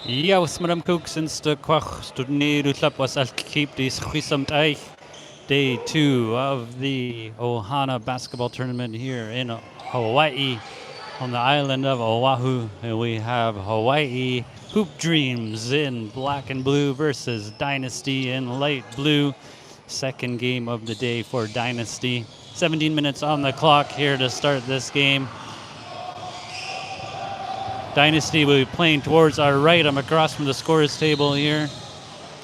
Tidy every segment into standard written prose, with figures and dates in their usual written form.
Ja, was madam cooks in the quach studni rutlap was al keep this quisamt eich. Day 2 of the Ohana basketball tournament here in Hawaii on the island of Oahu. And we have Hawaii Hoop Dreams in black and blue versus Dynasty in light blue. Second game of the day for Dynasty. 17 minutes on the clock here to start this game. Dynasty will be playing towards our right. I'm across from the scorers table here.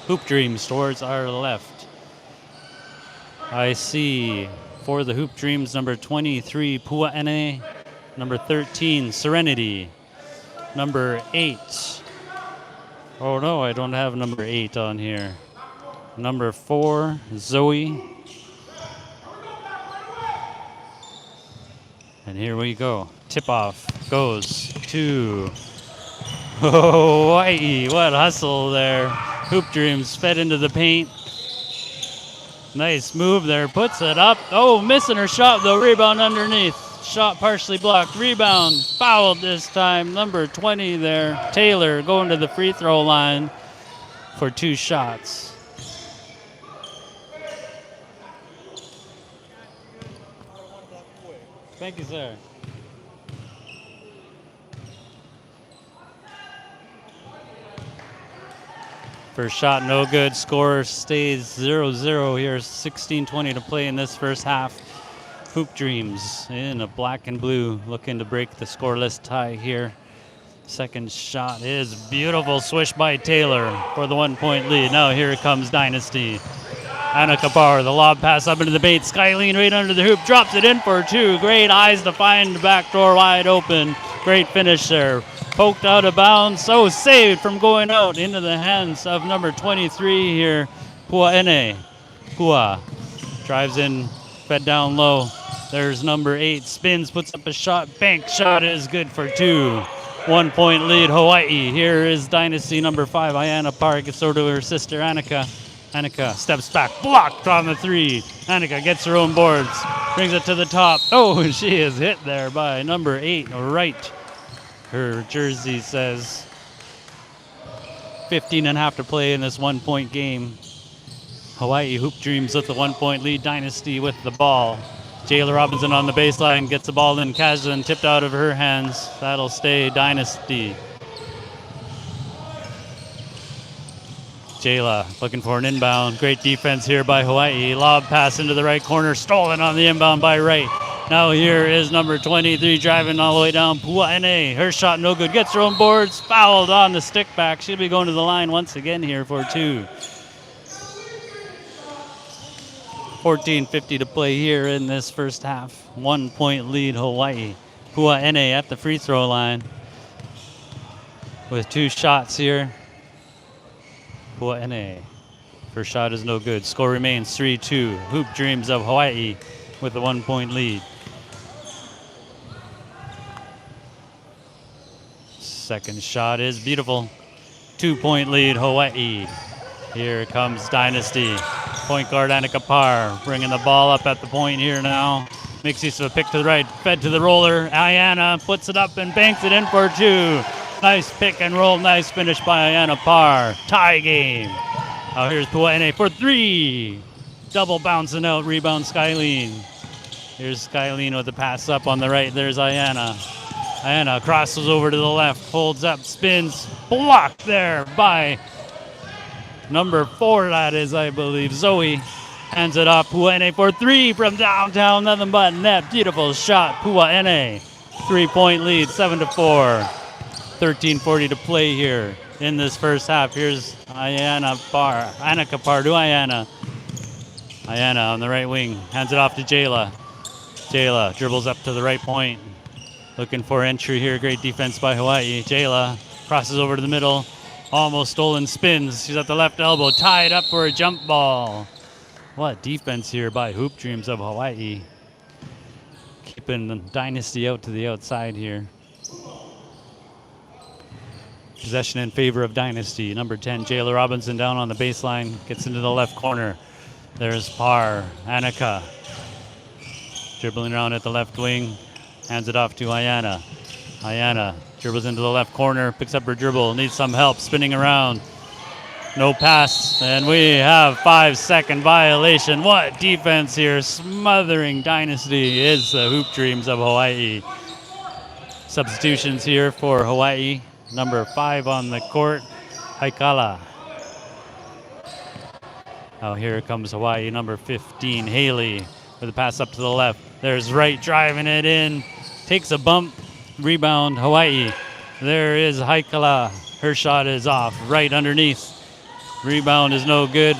Hoop Dreams towards our left. I see for the Hoop Dreams number 23, Pua'ene. Number 13, Serenity. Number 8. Oh no, I don't have number 8 on here. Number 4, Zoe. And here we go. Tip-off goes to Hawaii. What hustle there. Hoop Dreams fed into the paint. Nice move there. Puts it up. Oh, missing her shot, though. Rebound underneath. Shot partially blocked. Rebound. Fouled this time. Number 20 there. Taylor going to the free throw line for 2 shots. Thank you, sir. First shot, no good. Score stays 0-0 here. 16:20 to play in this first half. Hoop Dreams in a black and blue looking to break the scoreless tie here. Second shot is beautiful. Swish by Taylor for the 1-point lead. Now here comes Dynasty. Anna Kapoor, the lob pass up into the bait. Skyline right under the hoop, drops it in for 2. Great eyes to find the back door wide open. Great finish there. Poked out of bounds, so saved from going out into the hands of number 23 here, Pua'ene. Pua drives in, fed down low. There's number 8, spins, puts up a shot. Bank shot is good for 2. 1-point lead, Hawaii. Here is Dynasty number 5, Ayana Park. Gets over to her sister, Annika. Annika steps back, blocked on the 3. Annika gets her own boards, brings it to the top. Oh, she is hit there by number 8, right. Her jersey says 15 and a half to play in this 1-point game. Hawaii Hoop Dreams with the 1-point lead. Dynasty with the ball. Jayla Robinson on the baseline gets the ball in casual and tipped out of her hands. That'll stay Dynasty. Jayla looking for an inbound. Great defense here by Hawaii. Lob pass into the right corner. Stolen on the inbound by Wright. Now here is number 23 driving all the way down. Pua'ene. Her shot no good. Gets her own boards. Fouled on the stick back. She'll be going to the line once again here for 2. 14:50 to play here in this first half. 1-point lead Hawaii. Pua'ene at the free throw line with 2 shots here. Pua'ene. First shot is no good. Score remains 3-2. Hoop Dreams of Hawaii with the 1-point lead. Second shot is beautiful. 2-point lead, Hawaii. Here comes Dynasty. Point guard Annika Parr bringing the ball up at the point here now. Makes use of a pick to the right, fed to the roller. Ayana puts it up and banks it in for 2. Nice pick and roll, nice finish by Ayana Parr. Tie game. Now here's Pua'ene for 3. Double bouncing out, rebound Skyline. Here's Skyline with the pass up on the right. There's Ayana. Ayana crosses over to the left, holds up, spins, blocked there by number 4, that is, I believe, Zoe. Hands it off, Pua'ene for 3 from downtown, nothing but net. Beautiful shot, Pua'ene. 3-point lead, 7-4. 13:40 to play here in this first half. Here's Ayana Parr. Annika Parr to Ayana. Ayana on the right wing, hands it off to Jayla. Jayla dribbles up to the right point. Looking for entry here. Great defense by Hawaii. Jayla crosses over to the middle. Almost stolen, spins. She's at the left elbow. Tied up for a jump ball. What defense here by Hoop Dreams of Hawaii. Keeping the Dynasty out to the outside here. Possession in favor of Dynasty. Number 10, Jayla Robinson down on the baseline. Gets into the left corner. There's Parr. Annika dribbling around at the left wing. Hands it off to Ayana. Ohana dribbles into the left corner, picks up her dribble, needs some help, spinning around. No pass, and we have 5-second violation. What defense here, smothering Dynasty is the Hoop Dreams of Hawaii. Substitutions here for Hawaii. Number 5 on the court, Haikala. Now here comes Hawaii, number 15, Haley, with a pass up to the left. There's Wright driving it in, takes a bump, rebound, Hawaii. There is Haikala. Her shot is off, right underneath. Rebound is no good.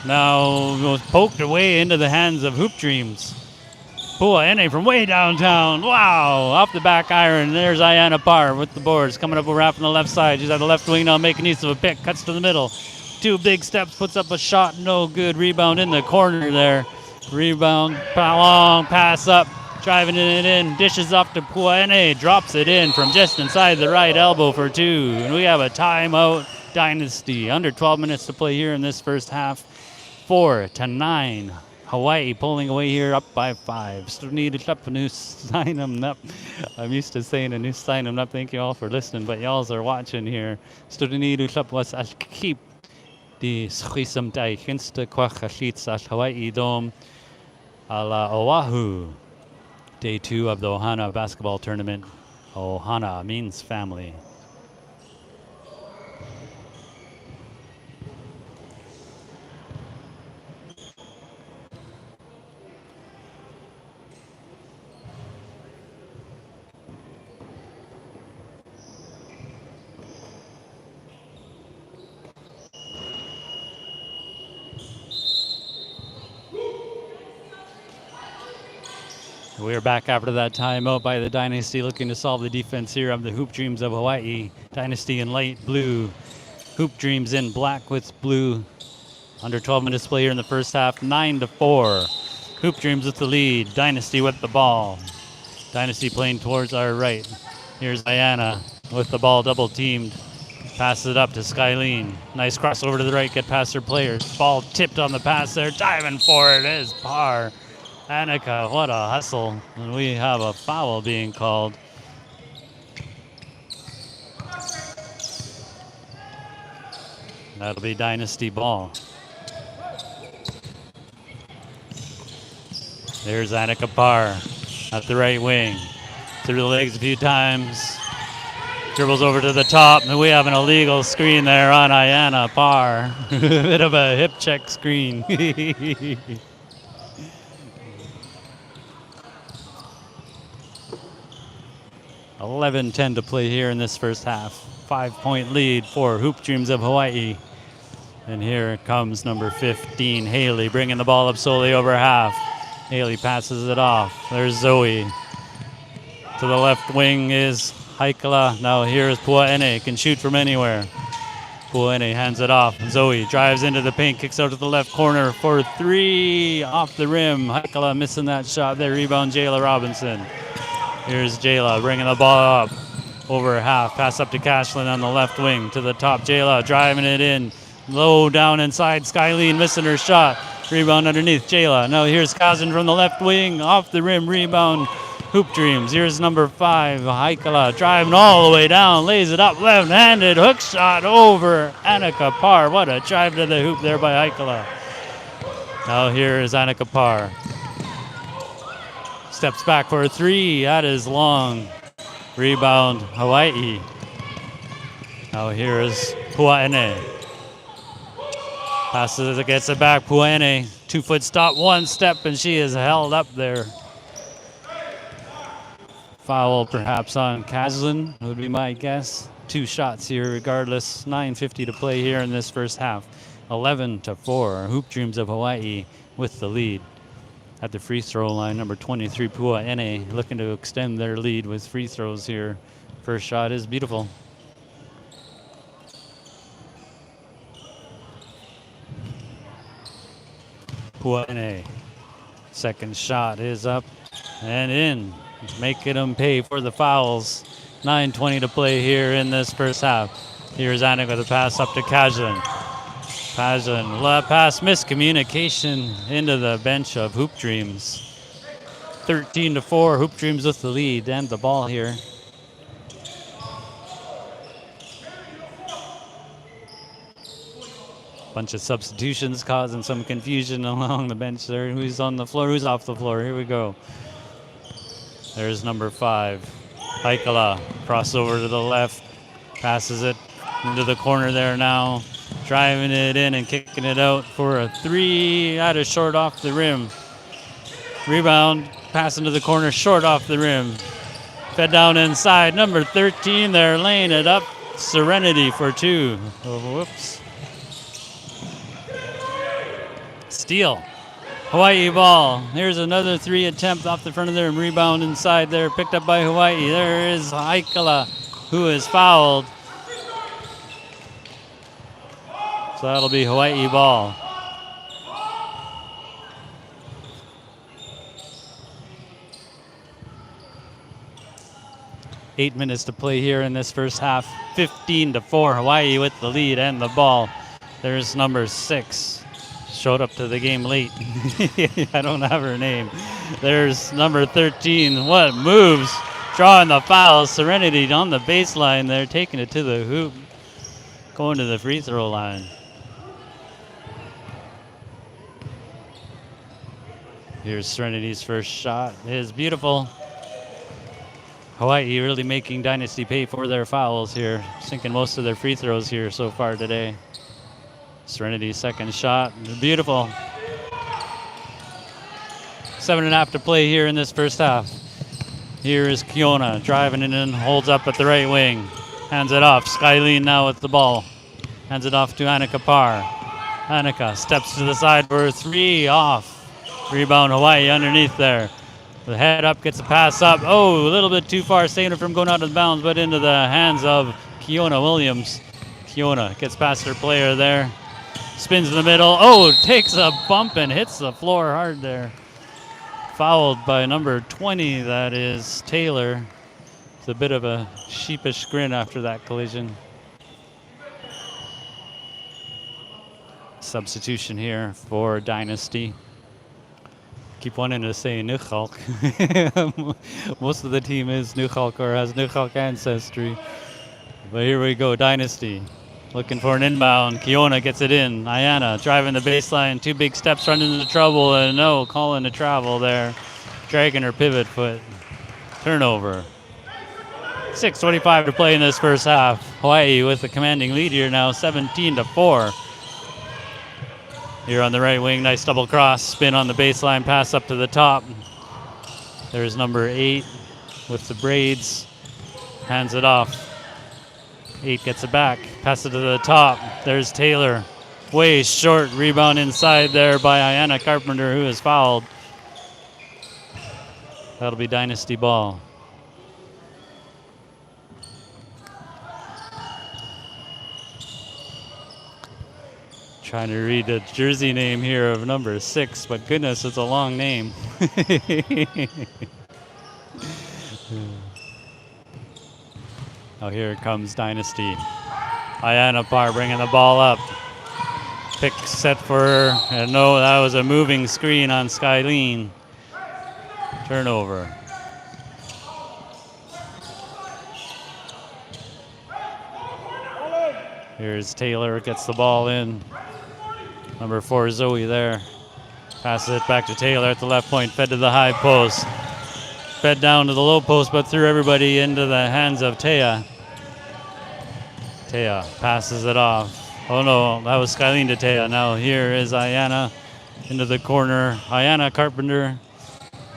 Now was poked away into the hands of Hoop Dreams. Pua'ene from way downtown. Wow, off the back iron. There's Ayana Parr with the boards. Coming up a wrap on the left side. She's at the left wing now, making use of a pick. Cuts to the middle. 2 big steps, puts up a shot. No good. Rebound in the corner there. Rebound, long pass up. Driving it in. Dishes off to Pua'ene. Drops it in from just inside the right elbow for 2. And we have a timeout. Dynasty. Under 12 minutes to play here in this first half. 4-9. Hawaii pulling away here, up by 5. I'm used to saying a new sign. I'm not. Thank you all for listening, but y'all are watching here. Was al keep the schism tai hinsta kwachachits al Hawaii Dome ala Oahu. Day 2 of the Ohana basketball tournament. Ohana means family. We are back after that timeout by the Dynasty, looking to solve the defense here of the Hoop Dreams of Hawaii. Dynasty in light blue, Hoop Dreams in black with blue. Under 12 minutes play here in the first half, 9-4. Hoop Dreams with the lead, Dynasty with the ball. Dynasty playing towards our right. Here's Diana with the ball double teamed. Passes it up to Skyline. Nice crossover to the right, get past her players. Ball tipped on the pass there, diving for it is Parr. Annika, what a hustle. And we have a foul being called. That'll be Dynasty ball. There's Annika Parr at the right wing. Through the legs a few times. Dribbles over to the top, and we have an illegal screen there on Ayana Parr. A bit of a hip check screen. 11-10 to play here in this first half. 5-point lead for Hoop Dreams of Hawaii. And here comes number 15, Haley, bringing the ball up slowly over half. Haley passes it off. There's Zoe. To the left wing is Haikala. Now here's Pua'ene, can shoot from anywhere. Pua'ene hands it off. Zoe drives into the paint, kicks out to the left corner for 3, off the rim. Haikala missing that shot there. Rebound, Jayla Robinson. Here's Jayla bringing the ball up over half. Pass up to Cashlin on the left wing. To the top, Jayla driving it in. Low down inside, Skyline missing her shot. Rebound underneath, Jayla. Now here's Kazan from the left wing. Off the rim, rebound, Hoop Dreams. Here's number 5, Haikala, driving all the way down. Lays it up, left-handed, hook shot over Annika Parr. What a drive to the hoop there by Haikala. Now here is Annika Parr. Steps back for a 3. That is long. Rebound, Hawaii. Now here is Pua'ene. Passes it, gets it back. Pua'ene, 2-foot stop, 1 step, and she is held up there. Foul perhaps on Kaslin would be my guess. 2 shots here regardless. 9:50 to play here in this first half. 11-4. Hoop Dreams of Hawaii with the lead. At the free throw line, number 23, Pua'ene, looking to extend their lead with free throws here. First shot is beautiful. Pua'ene. Second shot is up and in. Making them pay for the fouls. 9:20 to play here in this first half. Here's Anik with a pass up to Kajlan. Kajlan, pass miscommunication into the bench of Hoop Dreams. 13-4, Hoop Dreams with the lead and the ball here. Bunch of substitutions causing some confusion along the bench there. Who's on the floor? Who's off the floor? Here we go. There's number 5, Haikala. Crossover to the left. Passes it into the corner there now. Driving it in and kicking it out for a 3. That is short off the rim. Rebound. Pass into the corner. Short off the rim. Fed down inside. Number 13 there laying it up. Serenity for 2. Oh, whoops. Steal. Hawaii ball. Here's another 3 attempt off the front of their rebound inside there. Picked up by Hawaii. There is Haikala, who is fouled. So that'll be Hawaii ball. Eight minutes to play here in this first half. 15-4. Hawaii with the lead and the ball. There's number 6. Showed up to the game late. I don't have her name. There's number 13. What moves? Drawing the foul. Serenity on the baseline there, taking it to the hoop. Going to the free throw line. Here's Serenity's first shot. It is beautiful. Hawaii really making Dynasty pay for their fouls here. Sinking most of their free throws here so far today. Serenity's second shot. Beautiful. 7.5 to play here in this first half. Here is Kiona driving it in, holds up at the right wing. Hands it off. Skyline now with the ball. Hands it off to Annika Parr. Annika steps to the side for a 3 off. Rebound Hawaii underneath there. The head up, gets a pass up. Oh, a little bit too far, saving it from going out of bounds, but into the hands of Kiona Williams. Kiona gets past her player there. Spins in the middle. Oh, takes a bump and hits the floor hard there. Fouled by number 20, that is Taylor. It's a bit of a sheepish grin after that collision. Substitution here for Dynasty. Keep wanting to say Nuchalk. Most of the team is Nuchalk or has Nuchalk ancestry. But here we go, Dynasty. Looking for an inbound. Kiona gets it in. Ayana driving the baseline. 2 big steps, running into trouble. And no, calling a travel there. Dragging her pivot foot. Turnover. 6:25 to play in this first half. Hawaii with the commanding lead here now, 17-4. Here on the right wing, nice double cross. Spin on the baseline, pass up to the top. There's number 8 with the braids. Hands it off. 8 gets it back, pass it to the top. There's Taylor, way short. Rebound inside there by Ayana Carpenter, who is fouled. That'll be Dynasty ball. Trying to read the jersey name here of number 6, but goodness, it's a long name. Oh, here it comes Dynasty. Ayana Parr bringing the ball up. Pick set for her. And no, that was a moving screen on Skyline. Turnover. Here's Taylor, gets the ball in. Number 4, Zoe there. Passes it back to Taylor at the left point, fed to the high post. Fed down to the low post, but threw everybody into the hands of Taya. Taya passes it off. Oh no, that was Skyline to Taya. Now here is Ayana into the corner. Ayana Carpenter.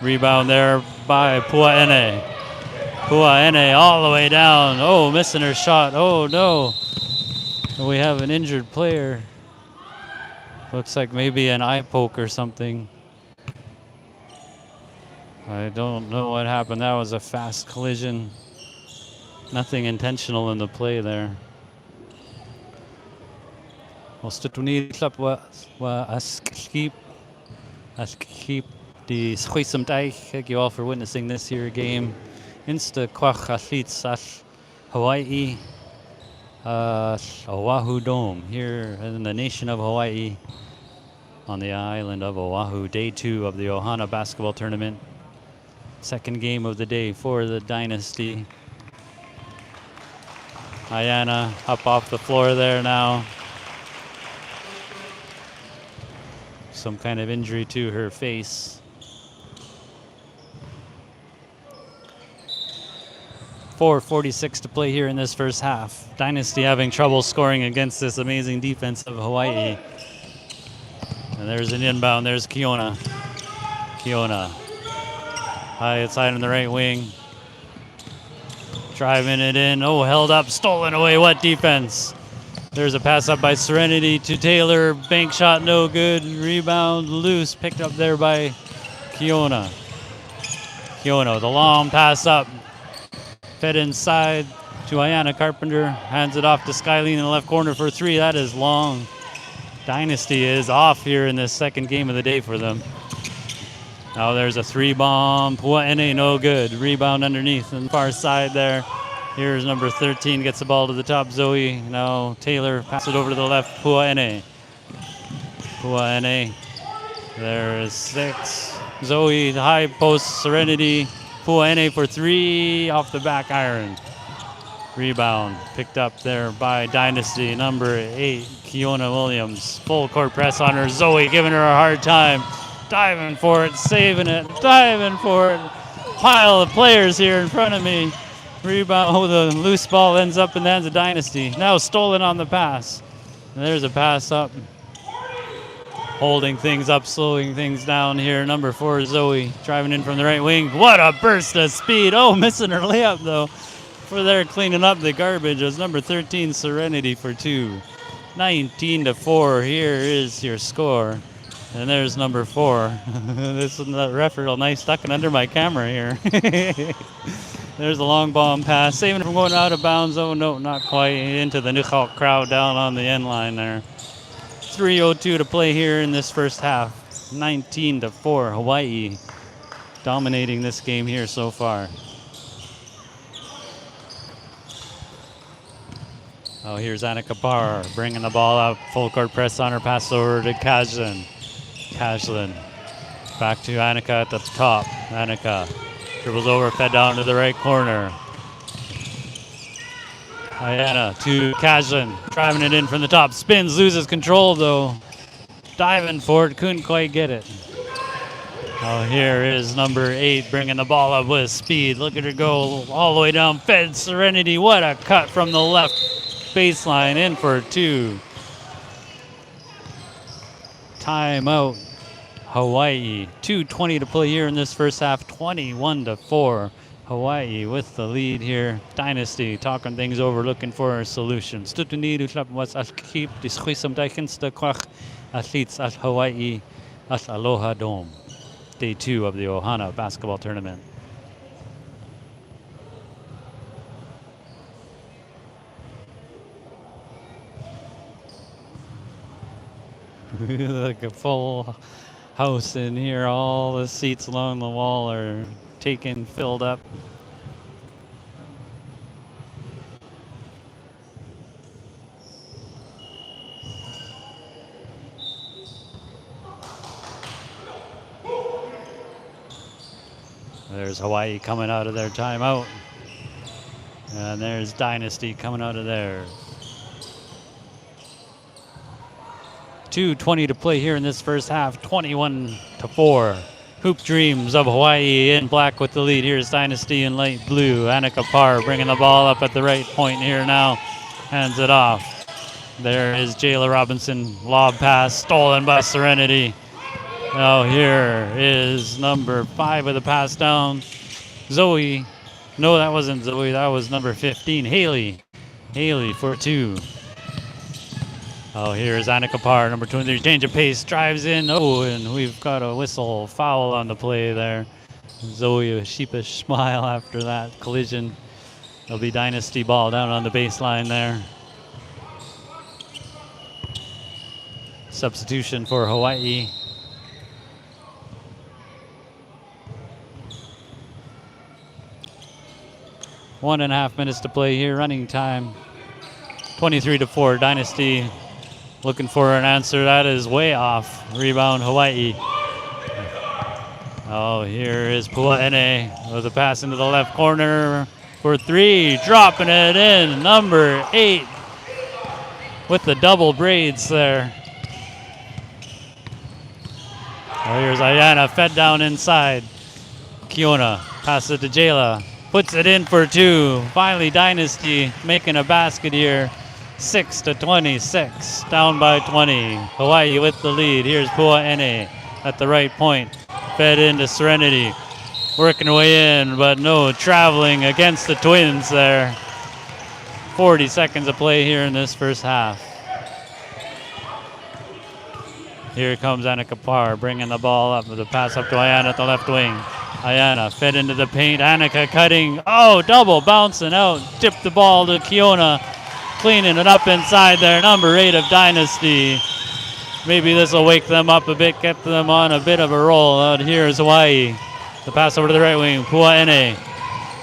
Rebound there by Pua'ene. Pua'ene all the way down. Oh, missing her shot. Oh no. We have an injured player. Looks like maybe an eye poke or something. I don't know what happened. That was a fast collision. Nothing intentional in the play there. Thank you all for witnessing this here game. Insta Kwachachits Hawaii. Oahu Dome here in the nation of Hawaii on the island of Oahu. Day 2 of the Ohana basketball tournament. Second game of the day for the Dynasty. Ayana up off the floor there now. some kind of injury to her face. 4:46 to play here in this first half. Dynasty having trouble scoring against this amazing defense of Hawaii. And there's an inbound. There's Kiona. Kiona. High outside on the right wing. Driving it in. Oh, held up. Stolen away. What defense? There's a pass up by Serenity to Taylor. Bank shot no good. Rebound loose. Picked up there by Kiona. Kiona, the long pass up. Fed inside to Ayana Carpenter. Hands it off to Skyline in the left corner for three. That is long. Dynasty is off here in this second game of the day for them. Now there's a three bomb. Pua'ene, no good. Rebound underneath on the far side there. Here's number 13, gets the ball to the top. Zoe, now Taylor, pass it over to the left. Pua'ene. Pua'ene. There is 6. Zoe, the high post, Serenity. Pua'ene for 3 off the back iron. Rebound picked up there by Dynasty. Number 8, Kiona Williams. Full court press on her. Zoe giving her a hard time. Diving for it, saving it, diving for it. Pile of players here in front of me. Rebound, oh, the loose ball ends up in the hands of Dynasty. Now stolen on the pass. And there's a pass up. Holding things up, slowing things down here. Number 4, Zoe, driving in from the right wing. What a burst of speed. Oh, missing her layup, though. For there, cleaning up the garbage. It was number 13, Serenity for 2. 19-4. Here is your score. And there's number 4. This is the referee, nice ducking under my camera here. There's a long bomb pass, saving it from going out of bounds. Oh no, not quite. Into the Nukhalk crowd down on the end line there. 3:02 to play here in this first half. 19-4, Hawaii dominating this game here so far. Oh, here's Annika Parr bringing the ball up. Full court press on her, pass over to Kajlin. Kajlin back to Annika at the top. Annika dribbles over, fed down to the right corner. Ayana to Kajlin, driving it in from the top. Spins, loses control though. Diving for it, couldn't quite get it. Oh, here is number 8 bringing the ball up with speed. Look at her go all the way down. Fed Serenity, what a cut from the left baseline, in for 2. Timeout, Hawaii. 2:20 to play here in this first half. 21-4. Hawaii with the lead here. Dynasty talking things over, looking for solutions. Was as keep this athletes at Hawaii at Aloha Dome. Day 2 of the Ohana basketball tournament. Like a full house in here. All the seats along the wall are taken, filled up. There's Hawaii coming out of their timeout. And there's Dynasty coming out of there. 2:20 to play here in this first half. 21-4. Hoop Dreams of Hawaii in black with the lead. Here's Dynasty in light blue. Annika Parr bringing the ball up at the right point here now. Hands it off. There is Jayla Robinson. Lob pass stolen by Serenity. Now here is number 5 with a pass down. Zoe. No, that wasn't Zoe. That was number 15, Haley. Haley for 2. Oh, here's Annika Parr, number 23. Change of pace, drives in. Oh, and we've got a whistle foul on the play there. Zoe, a sheepish smile after that collision. There'll be Dynasty ball down on the baseline there. Substitution for Hawaii. One and a half minutes to play here, running time. 23-4, Dynasty looking for an answer. That is way off. Rebound, Hawaii. Oh, here is Pua'ene with a pass into the left corner for 3. Dropping it in. Number 8 with the double braids there. Oh, here's Ayana, fed down inside. Kiona passes it to Jayla, puts it in for two. Finally, Dynasty making a basket here. 6-26, down by 20. Hawaii with the lead. Here's Pua'ene at the right point. Fed into Serenity. Working her way in, but no traveling against the Twins there. 40 seconds of play here in this first half. Here comes Annika Parr bringing the ball up with a pass up to Ayana at the left wing. Ayana fed into the paint. Annika cutting. Oh, double bouncing out. Tipped the ball to Kiona. Cleaning it up inside there. Number 8 of Dynasty. Maybe this will wake them up a bit, get them on a bit of a roll. Out here is Hawaii. The pass over to the right wing. Pua'ene.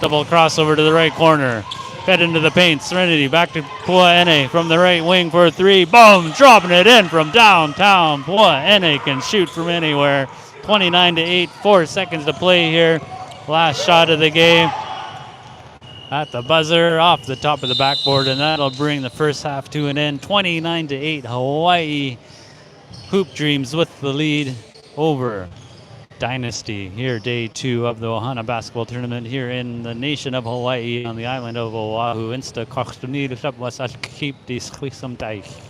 Double crossover to the right corner. Fed into the paint. Serenity back to Pua'ene from the right wing for a three. Boom! Dropping it in from downtown. Pua'ene can shoot from anywhere. 29-8. 4 seconds to play here. Last shot of the game. At the buzzer, off the top of the backboard, and that'll bring the first half to an end. 29-8. Hawaii Hoop Dreams with the lead over Dynasty. Here, day 2 of the Ohana basketball tournament here in the nation of Hawaii on the island of Oahu. Insta kochtunil was keep this teich.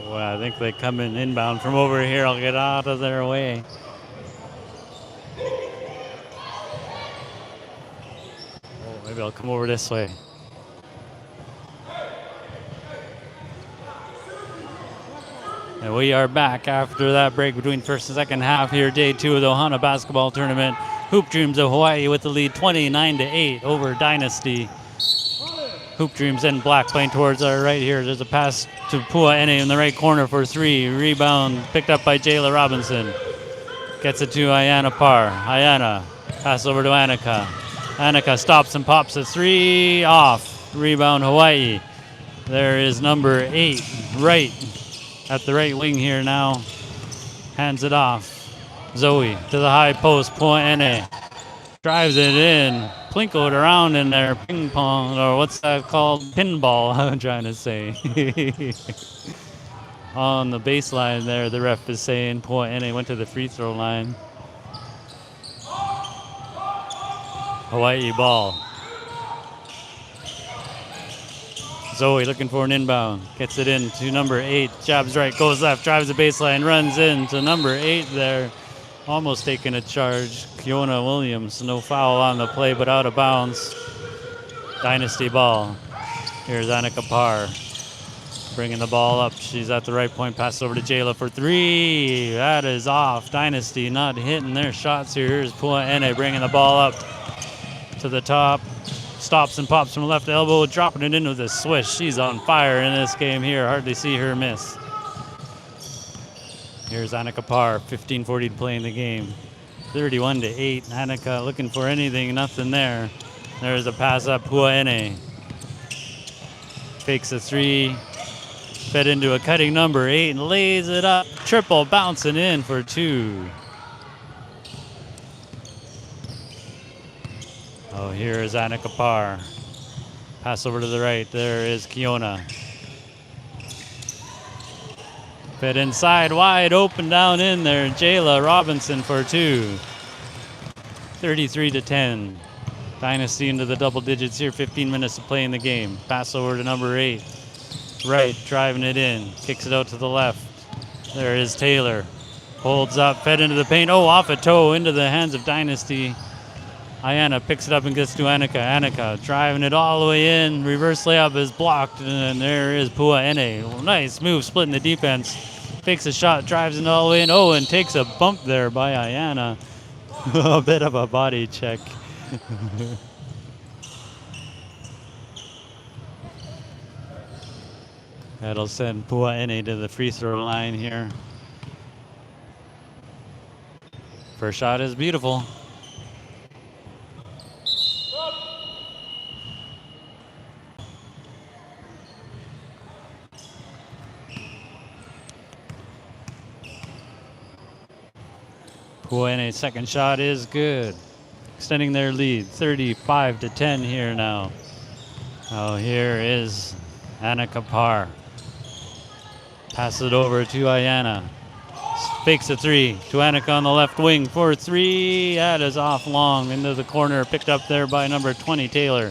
Well, I think they come in inbound from over here. I'll get out of their way. Oh, maybe I'll come over this way. And we are back after that break between first and second half here, day 2 of the Ohana basketball tournament. Hoop Dreams of Hawaii with the lead 29-8 over Dynasty. Hoop Dreams in black playing towards our right here. There's a pass to Pua'ene in the right corner for 3. Rebound picked up by Jayla Robinson. Gets it to Ayana Parr. Ayana, pass over to Annika. Annika stops and pops a 3 off. Rebound Hawaii. There is number 8 right at the right wing here now. Hands it off. Zoe to the high post. Pua'ene drives it in. Plinkled around in there, ping pong, or what's that called? Pinball, I'm trying to say. On the baseline there, the ref is saying Pua'ene went to the free throw line. Hawaii ball. Zoe looking for an inbound. Gets it in to number 8. Jabs right, goes left, drives the baseline, runs in to number 8 there. Almost taking a charge. Kiona Williams, no foul on the play, but out of bounds. Dynasty ball. Here's Annika Parr bringing the ball up. She's at the right point. Pass over to Jayla for 3. That is off. Dynasty not hitting their shots here. Here's Pua'ene bringing the ball up to the top. Stops and pops from left elbow, dropping it into the swish. She's on fire in this game here. Hardly see her miss. Here's Annika Parr, 15:40 to play in the game. 31-8. Annika looking for anything, nothing there. There's a pass up, Pua'ene. Fakes a 3. Fed into a cutting number 8 and lays it up. Triple bouncing in for 2. Oh, here is Annika Parr. Pass over to the right. There is Kiona. Fed inside, wide open down in there. Jayla Robinson for 2. 33-10. Dynasty into the double digits here. 15 minutes to play in the game. Pass over to number 8. Right, driving it in. Kicks it out to the left. There is Taylor. Holds up, fed into the paint. Oh, off a toe into the hands of Dynasty. Ayana picks it up and gets to Annika. Annika driving it all the way in. Reverse layup is blocked, and there is Pua'ene. Nice move, splitting the defense. fakes a shot, drives it all in. Oh, and takes a bump there by Ohana. A bit of a body check. That'll send Pua'ene to the free throw line here. First shot is beautiful. Pua'ene's second shot is good. Extending their lead, 35-10 here now. Oh, here is Anna Kapar. Pass it over to Ohana. Fakes a three to Annika on the left wing for three. That is off long into the corner. Picked up there by number 20, Taylor.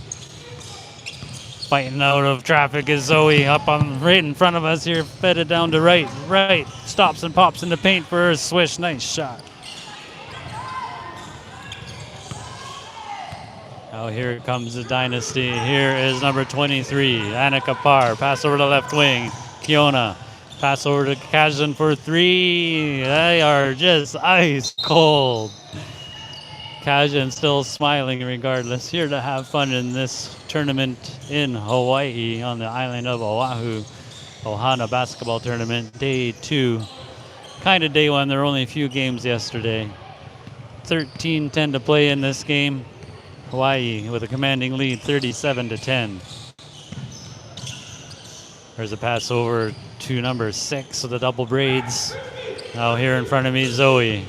Fighting out of traffic is Zoe up on right in front of us here. Fed it down to right. Right. Stops and pops in the paint for her swish. Nice shot. Oh, here comes the Dynasty. Here is number 23, Annika Parr. Pass over to left wing. Kiona. Pass over to Kazan for three. They are just ice cold. Kazan still smiling regardless. Here to have fun in this tournament in Hawaii on the island of Oahu. Ohana basketball tournament, day 2. Kind of day 1. There were only a few games yesterday. 13-10 to play in this game. Hawaii with a commanding lead, 37-10. There's a pass over to number 6 with the double braids. Now here in front of me, Zoe.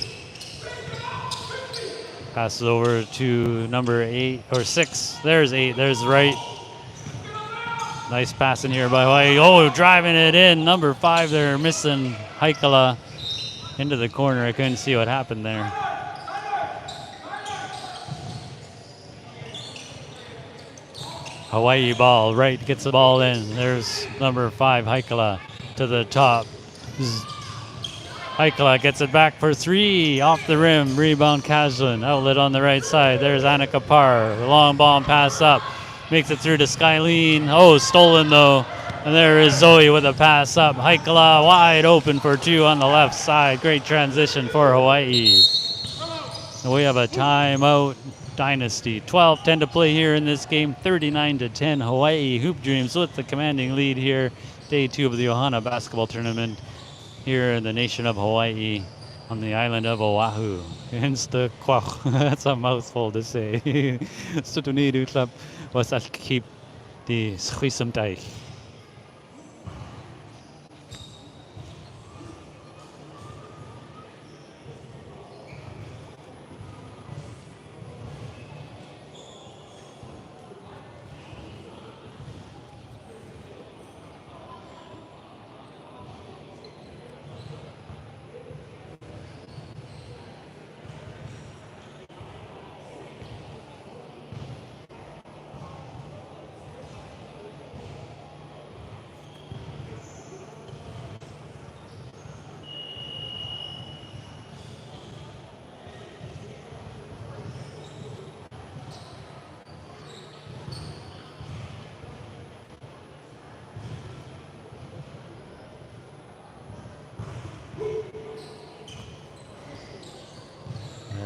Passes over to number 8 or 6. There's 8. There's right. Nice pass in here by Hawaii. Oh, driving it in. Number 5 there, missing Haikala into the corner. I couldn't see what happened there. Hawaii ball, right, gets the ball in. There's number 5, Haikala, to the top. Haikala gets it back for 3, off the rim, rebound Kazan, outlet on the right side. There's Annika Parr, the long ball and pass up, makes it through to Skyline. Oh, stolen though, and there is Zoe with a pass up. Haikala wide open for 2 on the left side. Great transition for Hawaii. And we have a timeout. Dynasty. 12-10 to play here in this game. 39-10. Hawaii Hoop Dreams with the commanding lead here. Day 2 of the Ohana basketball tournament here in the nation of Hawaii on the island of Oahu. Hence the kwach. That's a mouthful to say. Stutunidu club was at keep the schisamtai.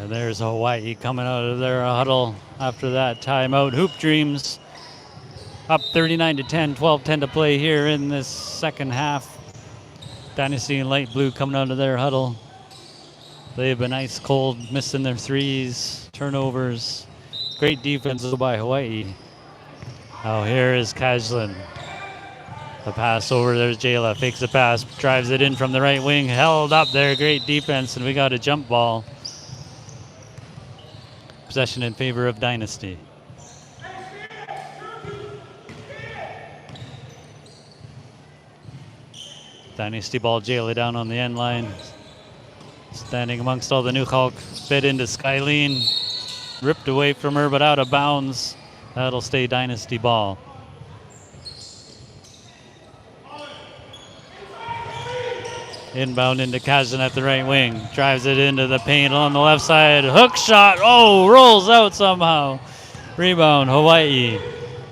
There's Hawaii coming out of their huddle after that timeout. Hoop Dreams up 39-10, 12-10 to play here in this second half. Dynasty in light blue coming out of their huddle. They've been ice cold, missing their threes, turnovers. Great defense by Hawaii. Oh, here is Kajlin. The pass over, there's Jayla, fakes the pass, drives it in from the right wing, held up there, great defense, and we got a jump ball. Possession in favor of Dynasty. Dynasty ball, Jayla down on the end line. Standing amongst all the new Hulk, fed into Skyline. Ripped away from her, but out of bounds. That'll stay Dynasty ball. Inbound into Kazan at the right wing. Drives it into the paint on the left side. Hook shot. Oh, rolls out somehow. Rebound, Hawaii.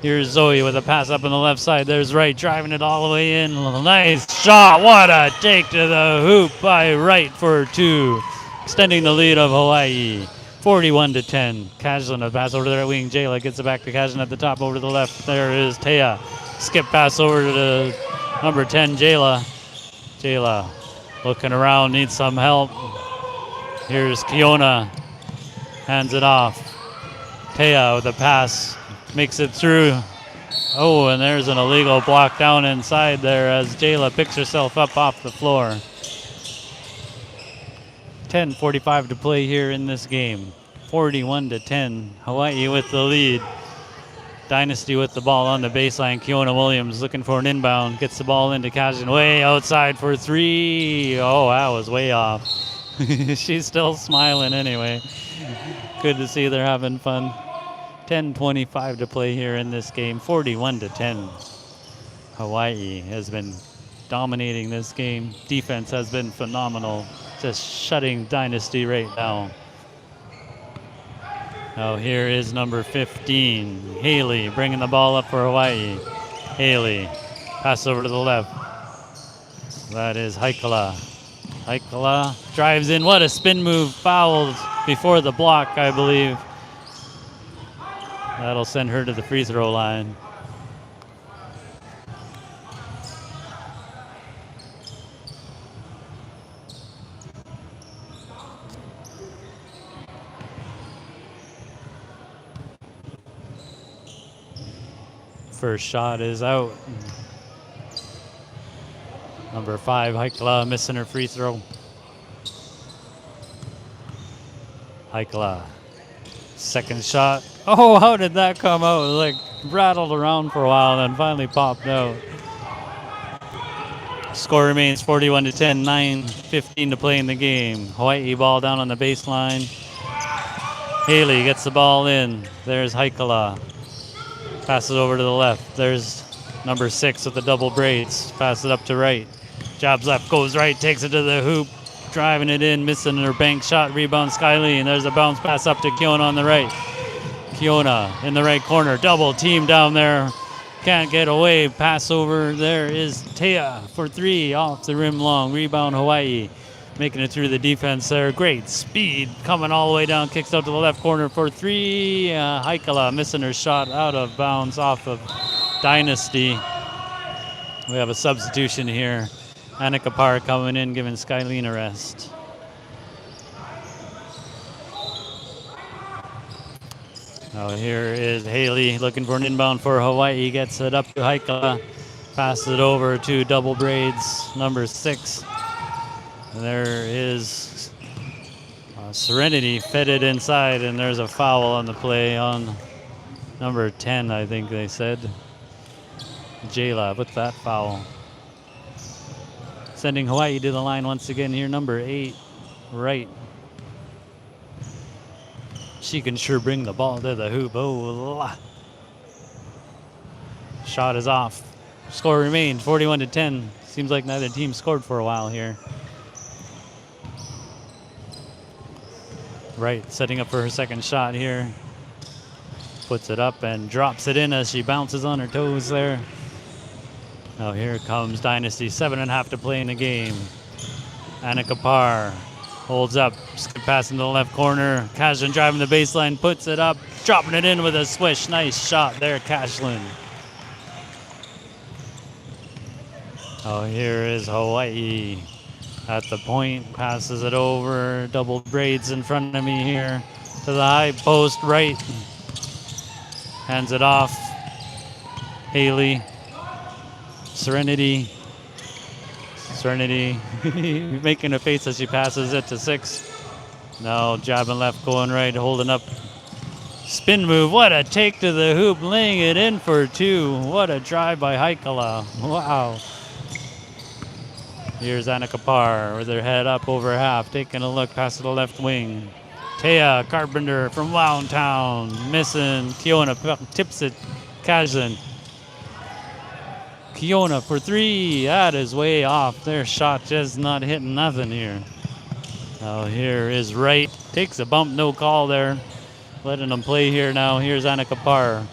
Here's Zoe with a pass up on the left side. There's Wright driving it all the way in. Nice shot. What a take to the hoop by Wright for two, extending the lead of Hawaii. 41-10. Kajlin, a pass over to the right wing. Jayla gets it back to Kajlin at the top over to the left. There is Taya. Skip pass over to the number 10, Jayla. Jayla looking around, needs some help. Here's Kiona. Hands it off. Taya with a pass. Makes it through. Oh, and there's an illegal block down inside there as Jayla picks herself up off the floor. 10:45 to play here in this game. 41-10. Hawaii with the lead. Dynasty with the ball on the baseline. Kiona Williams looking for an inbound. Gets the ball into Kajin. Way outside for three. Oh, that was way off. She's still smiling anyway. Good to see they're having fun. 10:25 to play here in this game. 41-10. Hawaii has been dominating this game. Defense has been phenomenal. Just shutting Dynasty right now. Now here is number 15, Haley, bringing the ball up for Hawaii. Haley, pass over to the left. That is Haikala. Haikala drives in. What a spin move. Fouled before the block, I believe. That'll send her to the free throw line. First shot is out. Number 5, Haikala, missing her free throw. Haikala. Second shot. Oh, how did that come out? It like rattled around for a while and then finally popped out. Score remains 41-10, 9:15 to play in the game. Hawaii ball down on the baseline. Haley gets the ball in. There's Haikala. Passes over to the left. There's number 6 with the double braids. Pass it up to right. Jabs left, goes right, takes it to the hoop. Driving it in, missing her bank shot. Rebound Skylee, and there's a bounce pass up to Kiona on the right. Kiona in the right corner. Double team down there. Can't get away. Pass over. There is Taya for 3. Off the rim long. Rebound Hawaii. Making it through the defense there. Great speed coming all the way down. Kicks out to the left corner for 3. Haikala missing her shot out of bounds off of Dynasty. We have a substitution here. Annika Parr coming in, giving Skyline a rest. Now here is Haley looking for an inbound for Hawaii. Gets it up to Haikala. Passes it over to double braids, number 6. There is Serenity fitted inside, and there's a foul on the play on number 10, I think they said. Jayla with that foul. Sending Hawaii to the line once again here, number 8, Wright. She can sure bring the ball to the hoop. Oh, shot is off. Score remains 41-10. Seems like neither team scored for a while here. Wright setting up for her second shot here. Puts it up and drops it in as she bounces on her toes there. Now here comes Dynasty. 7.5 to play in the game. Annika Parr holds up. Skip pass in the left corner. Kashlin driving the baseline. Puts it up. Dropping it in with a swish. Nice shot there, Kashlin. Oh, here is Hawaii. At the point, passes it over, double braids in front of me here to the high post right. Hands it off. Haley. Serenity making a face as she passes it to 6. Now jabbing left, going right, holding up. Spin move, what a take to the hoop, laying it in for 2. What a drive by Haikala, wow. Here's Annika Parr with her head up over half, taking a look past the left wing. Taya Carpenter from Wowntown, missing. Kiona tips it, Kajlin. Kiona for 3, that is way off. Their shot just not hitting nothing here. Now here is Wright, takes a bump, no call there. Letting them play here now. Here's Annika Parr,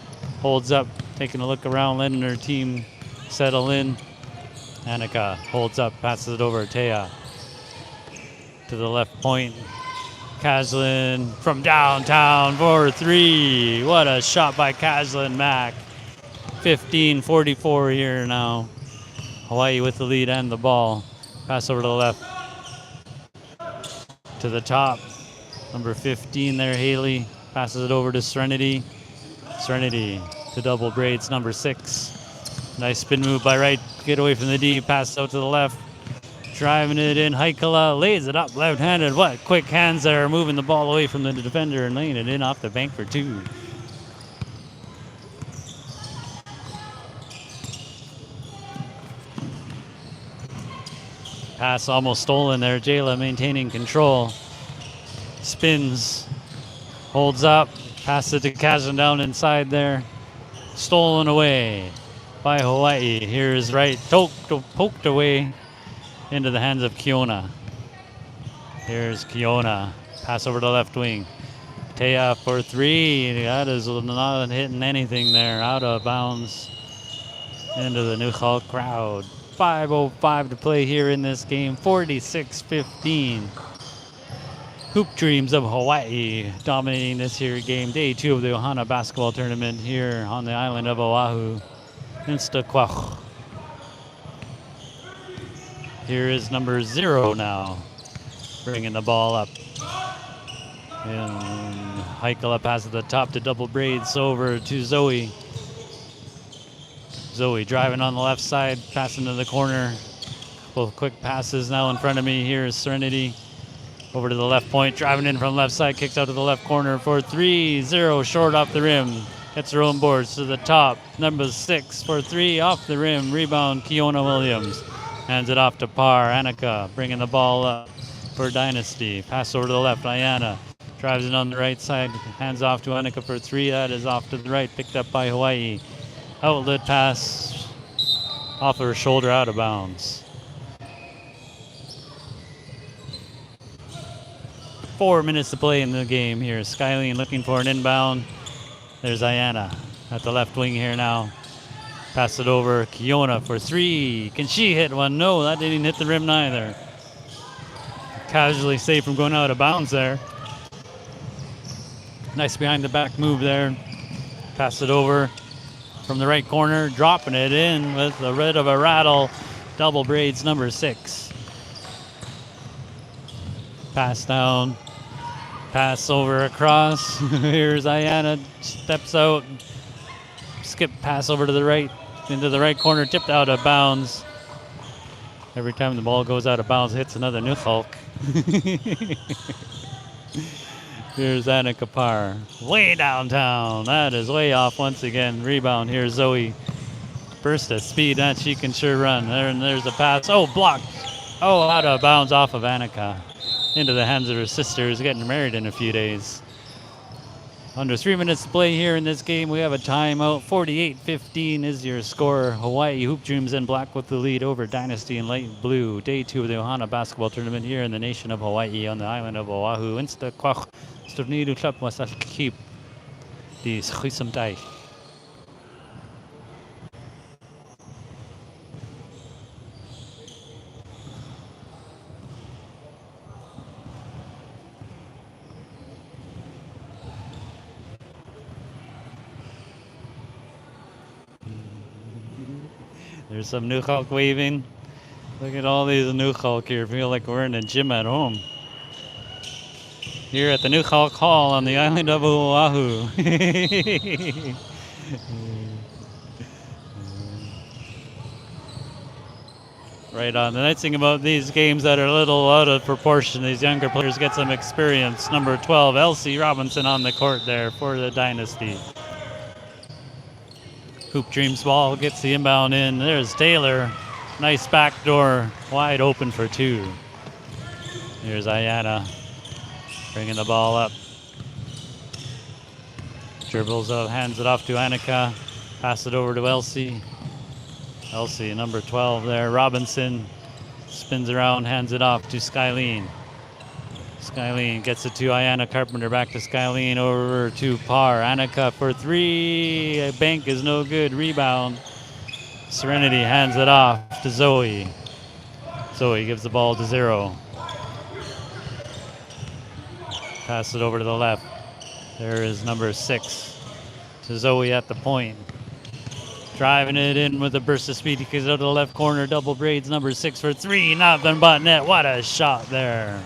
holds up, taking a look around, letting her team settle in. Annika holds up, passes it over to Taya. To the left point. Kaslin from downtown for 3. What a shot by Kaslin Mack. 15:44 here now. Hawaii with the lead and the ball. Pass over to the left. To the top. Number 15 there, Haley. Passes it over to Serenity. Serenity to double braids, number 6. Nice spin move by right. Get away from the D. Pass out to the left. Driving it in. Haikala lays it up left-handed. What quick hands there. Moving the ball away from the defender and laying it in off the bank for 2. Pass almost stolen there. Jayla maintaining control. Spins. Holds up. Pass it to Kazan down inside there. Stolen away by Hawaii. Here's right. Poked away into the hands of Kiona. Here's Kiona. Pass over to left wing. Taya for 3. That is not hitting anything there. Out of bounds into the Newhall crowd. 5:05 to play here in this game. 46-15. Hoop Dreams of Hawaii dominating this here game. Day 2 of the Ohana basketball tournament here on the island of Oahu. Instaquach. Here is number 0 now, bringing the ball up. And Haikala passes the top to double braids over to Zoe. Zoe driving on the left side, passing to the corner. Both quick passes now in front of me. Here is Serenity. Over to the left point, driving in from left side, kicks out to the left corner for 3. 0 short off the rim. Gets her own boards to the top. Number 6 for 3 off the rim. Rebound, Kiona Williams. Hands it off to Par. Annika bringing the ball up for Dynasty. Pass over to the left. Ayana drives it on the right side. Hands off to Annika for 3. That is off to the right. Picked up by Hawaii. Outlet pass off her shoulder, out of bounds. 4 minutes to play in the game here. Skyline looking for an inbound. There's Ayana at the left wing here now. Pass it over. Kiona for 3. Can she hit one? No, that didn't hit the rim neither. Casually saved from going out of bounds there. Nice behind the back move there. Pass it over from the right corner. Dropping it in with a bit of a rattle. Double braids, number 6. Pass down. Pass over across. Here's Ayana. Steps out. Skip pass over to the right. Into the right corner. Tipped out of bounds. Every time the ball goes out of bounds, it hits another Newhulk. Here's Annika Parr. Way downtown. That is way off once again. Rebound. Here's Zoe. Burst of speed that she can sure run. There's the pass. Oh, blocked. Oh, out of bounds off of Annika. Into the hands of her sister, who's getting married in a few days. Under 3 minutes to play here in this game. We have a timeout. 48-15 is your score. Hawaii Hoop Dreams in black with the lead over Dynasty in light blue. Day 2 of the Ohana basketball tournament here in the nation of Hawaii on the island of Oahu. Instaquach. Stornidu klap wasal keep. Die Schisumtai. There's some Newhulk waving. Look at all these Newhulk here. Feel like we're in a gym at home. Here at the Newhulk Hall on the island of Oahu. Right on. The nice thing about these games that are a little out of proportion, these younger players get some experience. Number 12, Elsie Robinson on the court there for the Dynasty. Hoop Dreams ball gets the inbound in. There's Taylor. Nice backdoor, wide open for 2. Here's Ayana bringing the ball up. Dribbles up, hands it off to Annika. Pass it over to Elsie. Elsie, number 12 there. Robinson spins around, hands it off to Skyline. Skyline gets it to Ayana Carpenter. Back to Skyline over to Parr. Annika for three. Bank is no good. Rebound. Serenity hands it off to Zoe. Zoe gives the ball to Zero. Pass it over to the left. There is number 6 to Zoe at the point. Driving it in with a burst of speed. He goes out to the left corner. Double braids. Number 6 for three. Nothing but net. What a shot there.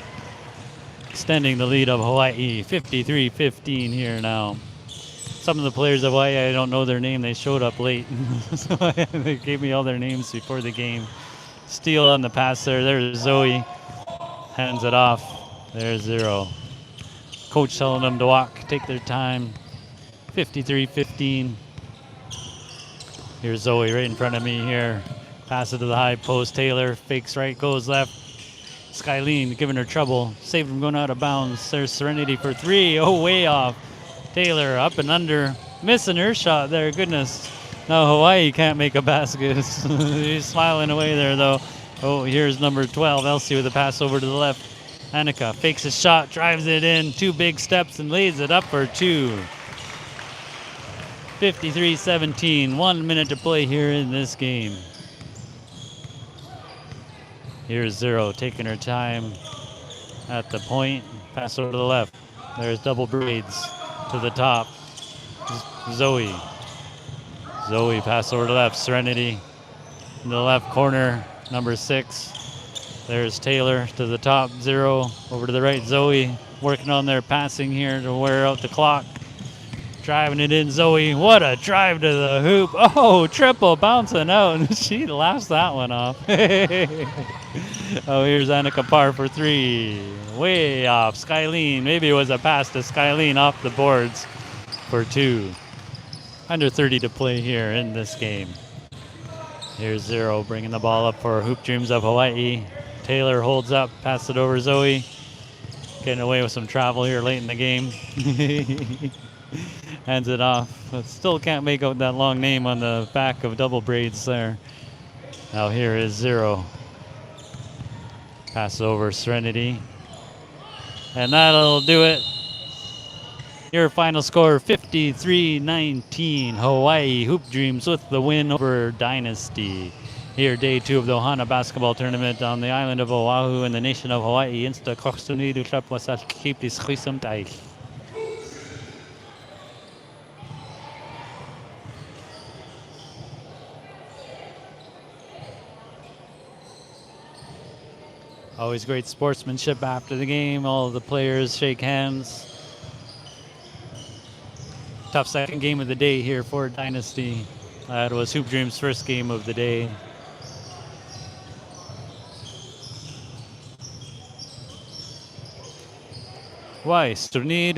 Extending the lead of Hawaii. 53-15 here now. Some of the players of Hawaii, I don't know their name. They showed up late. So they gave me all their names before the game. Steal on the pass there. There's Zoe. Hands it off. There's Zero. Coach telling them to walk, take their time. 53-15. Here's Zoe right in front of me here. Pass it to the high post. Taylor fakes right, goes left. Skyline giving her trouble. Saved from going out of bounds. There's Serenity for three. Oh, way off. Taylor up and under. Missing her shot there. Goodness. Now Hawaii can't make a basket. He's smiling away there, though. Oh, here's number 12, Elsie, with a pass over to the left. Annika fakes a shot, drives it in, 2 big steps, and lays it up for 2. 53-17, 1 minute to play here in this game. Here's Zero taking her time at the point. Pass over to the left. There's double braids to the top. Zoe. Zoe pass over to the left. Serenity in the left corner, number 6. There's Taylor to the top, Zero. Over to the right, Zoe working on their passing here to wear out the clock. Driving it in, Zoe. What a drive to the hoop. Oh, triple bouncing out. She laughs that one off. Oh, here's Annika Parr for three. Way off. Skyline. Maybe it was a pass to Skyline off the boards for 2. Under 30 to play here in this game. Here's Zero bringing the ball up for Hoop Dreams of Hawaii. Taylor holds up, pass it over Zoe. Getting away with some travel here late in the game. Hands it off. But still can't make out that long name on the back of double braids there. Now here is Zero. Pass over Serenity. And that'll do it. Your final score, 53-19. Hawaii Hoop Dreams with the win over Dynasty. Here, day 2 of the Ohana basketball tournament on the island of Oahu in the nation of Hawaii. Insta korsuni du klap wasat keep this chisum taich. Always great sportsmanship after the game. All of the players shake hands. Tough second game of the day here for Dynasty. That was Hoop Dreams' first game of the day. Why? Signing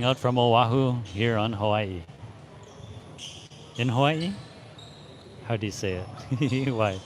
out from Oahu here on Hawaii. In Hawaii? How do you say it? Why?